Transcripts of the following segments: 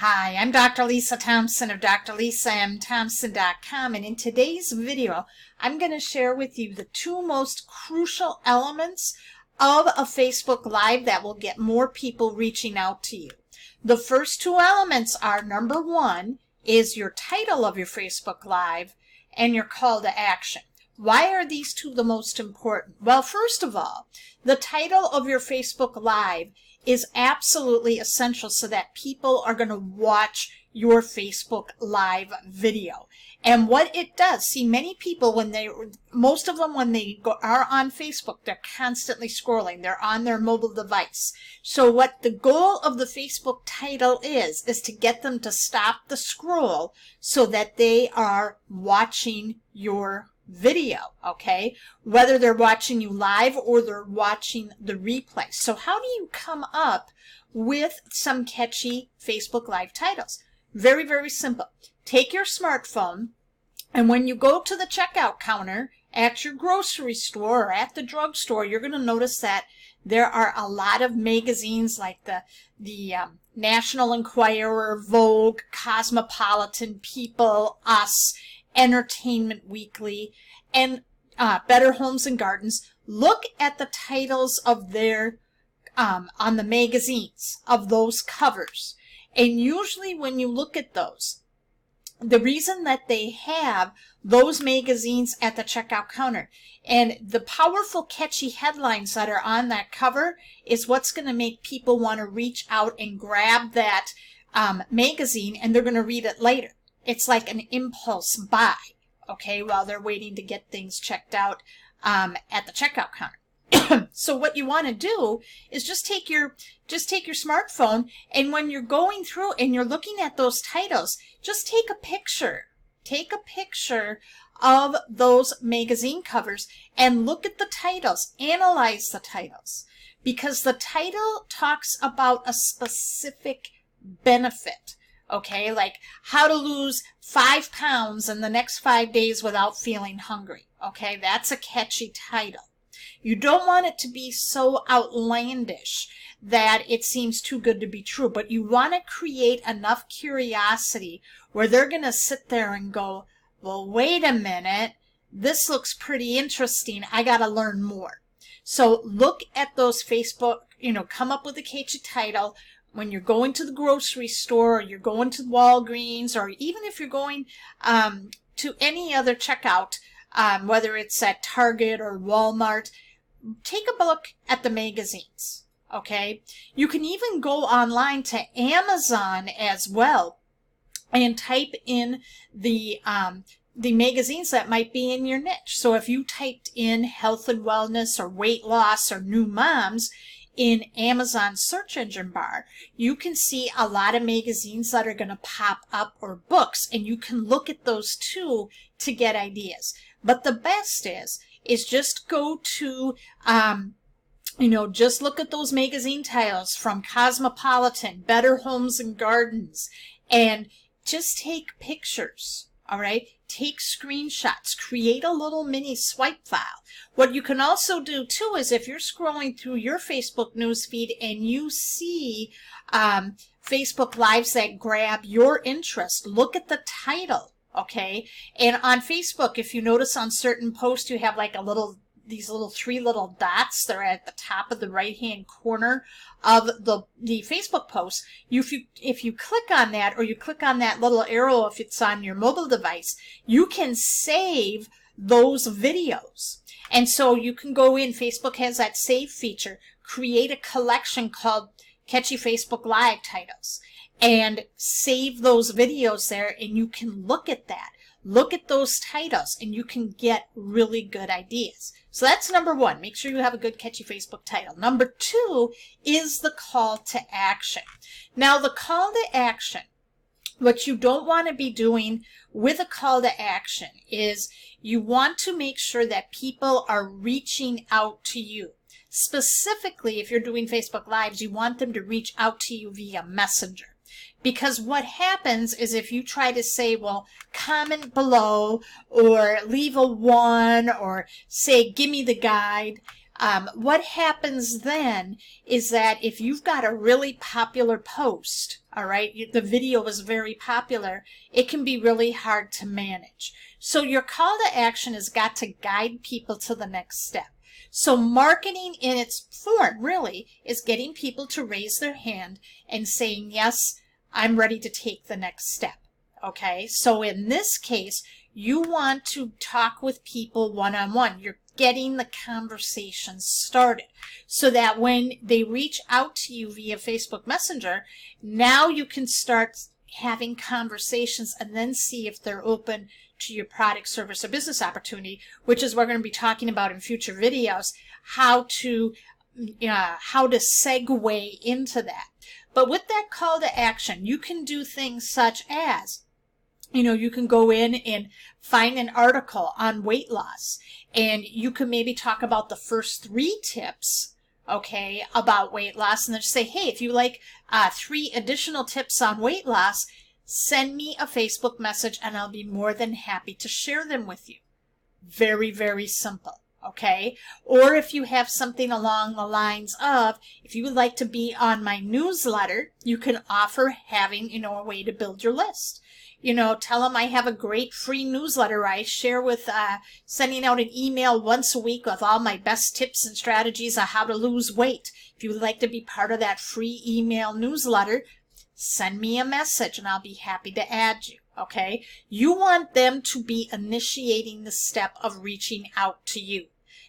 Hi, I'm Dr. Lisa Thompson of drlisathompson.com, and in today's video, I'm going to share with you the two most crucial elements of a Facebook Live that will get more people reaching out to you. The first two elements are, number one, is your title of your Facebook Live and your call to action. Why are these two the most important? Well, first of all, the title of your Facebook Live is absolutely essential so that people are going to watch your Facebook Live video. And what it does, see, many people, most of them when they are on Facebook, they're constantly scrolling. They're on their mobile device. So what the goal of the Facebook title is to get them to stop the scroll so that they are watching your video, okay? Whether they're watching you live or they're watching the replay. So how do you come up with some catchy Facebook Live titles? Very, very simple. Take your smartphone, and when you go to the checkout counter at your grocery store or at the drugstore, you're going to notice that there are a lot of magazines like the National Enquirer, Vogue, Cosmopolitan, People, Us, Entertainment Weekly, and Better Homes and Gardens. Look at the titles of their on the magazines of those covers, and usually when you look at those, the reason that they have those magazines at the checkout counter and the powerful catchy headlines that are on that cover is what's going to make people want to reach out and grab that magazine, and they're going to read it later. It's like an impulse buy, okay, while they're waiting to get things checked out at the checkout counter. So what you want to do is just take your smartphone, and when you're going through and you're looking at those titles, just take a picture. Take a picture of those magazine covers and look at the titles. Analyze the titles, because the title talks about a specific benefit. Okay, like how to lose 5 pounds in the next 5 days without feeling hungry. Okay, that's a catchy title. You don't want it to be so outlandish that it seems too good to be true, but you want to create enough curiosity where they're going to sit there and go, well, wait a minute, this looks pretty interesting. I got to learn more. So look at those Facebook, come up with a catchy title. When you're going to the grocery store, or you're going to Walgreens, or even if you're going to any other checkout, whether it's at Target or Walmart, take a look at the magazines, okay? You can even go online to Amazon as well and type in the magazines that might be in your niche. So if you typed in health and wellness or weight loss or new moms in Amazon search engine bar, you can see a lot of magazines that are going to pop up, or books, and you can look at those too to get ideas. But the best is just go to, just look at those magazine titles from Cosmopolitan, Better Homes and Gardens, and just take pictures. All right, take screenshots, create a little mini swipe file. What you can also do too is if you're scrolling through your Facebook newsfeed and you see Facebook Lives that grab your interest, look at the title, okay? And on Facebook, if you notice on certain posts, you have like these little 3 little dots. They're at the top of the right-hand corner of the Facebook post. If you click on that, or you click on that little arrow if it's on your mobile device, you can save those videos. And so you can go in, Facebook has that save feature, create a collection called Catchy Facebook Live Titles, and save those videos there, and you can look at that. Look at those titles, and you can get really good ideas. So that's number one. Make sure you have a good catchy Facebook title. Number two is the call to action. Now, the call to action, what you don't want to be doing with a call to action is you want to make sure that people are reaching out to you. Specifically, if you're doing Facebook Lives, you want them to reach out to you via Messenger. Because what happens is if you try to say, well, comment below or leave a 1 or say, give me the guide, what happens then is that if you've got a really popular post, all right, the video is very popular, it can be really hard to manage. So your call to action has got to guide people to the next step. So marketing in its form really is getting people to raise their hand and saying, yes, I'm ready to take the next step. Okay, so in this case, you want to talk with people one-on-one. You're getting the conversation started so that when they reach out to you via Facebook Messenger, now you can start having conversations and then see if they're open to your product, service, or business opportunity, which is what we're going to be talking about in future videos, how to segue into that. But with that call to action, you can do things such as, you can go in and find an article on weight loss, and you can maybe talk about the first 3 tips, okay, about weight loss, and then say, hey, if you like 3 additional tips on weight loss, send me a Facebook message and I'll be more than happy to share them with you. Very, very simple. Okay, or if you have something along the lines of, if you would like to be on my newsletter, you can offer having, a way to build your list. Tell them I have a great free newsletter I share with sending out an email once a week with all my best tips and strategies on how to lose weight. If you would like to be part of that free email newsletter, send me a message and I'll be happy to add you. Okay, you want them to be initiating the step of reaching out to you,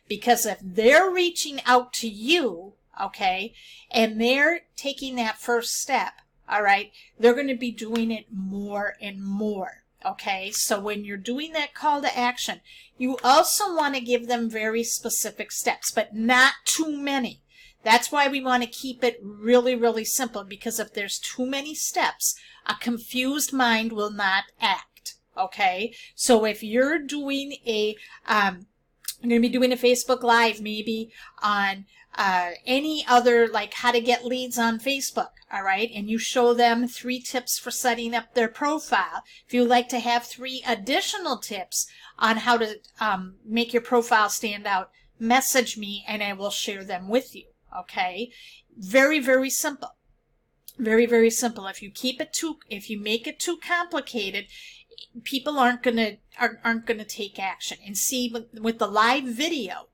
because if they're reaching out to you, okay, and they're taking that first step, all right, they're going to be doing it more and more. Okay, so when you're doing that call to action, you also want to give them very specific steps, but not too many. That's why we want to keep it really, really simple, because if there's too many steps, a confused mind will not act. Okay, so if you're doing I'm going to be doing a Facebook Live maybe on any other, like how to get leads on Facebook, all right, and you show them 3 tips for setting up their profile. If you'd like to have 3 additional tips on how to make your profile stand out, message me and I will share them with you. Okay, very, very simple. Very, very simple. If you make it too complicated, people aren't gonna take action. And see, with the live video,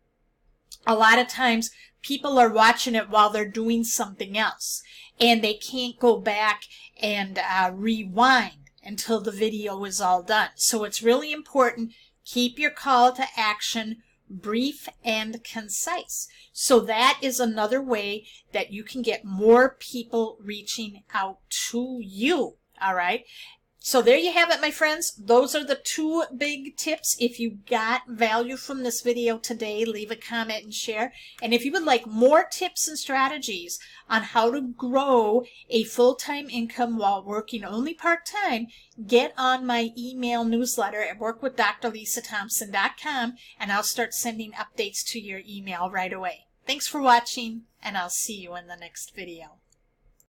a lot of times people are watching it while they're doing something else, and they can't go back and rewind until the video is all done. So it's really important, keep your call to action brief and concise. So that is another way that you can get more people reaching out to you. All right. So there you have it, my friends. Those are the 2 big tips. If you got value from this video today, leave a comment and share. And if you would like more tips and strategies on how to grow a full-time income while working only part-time, get on my email newsletter at workwithdrlisathompson.com, and I'll start sending updates to your email right away. Thanks for watching, and I'll see you in the next video.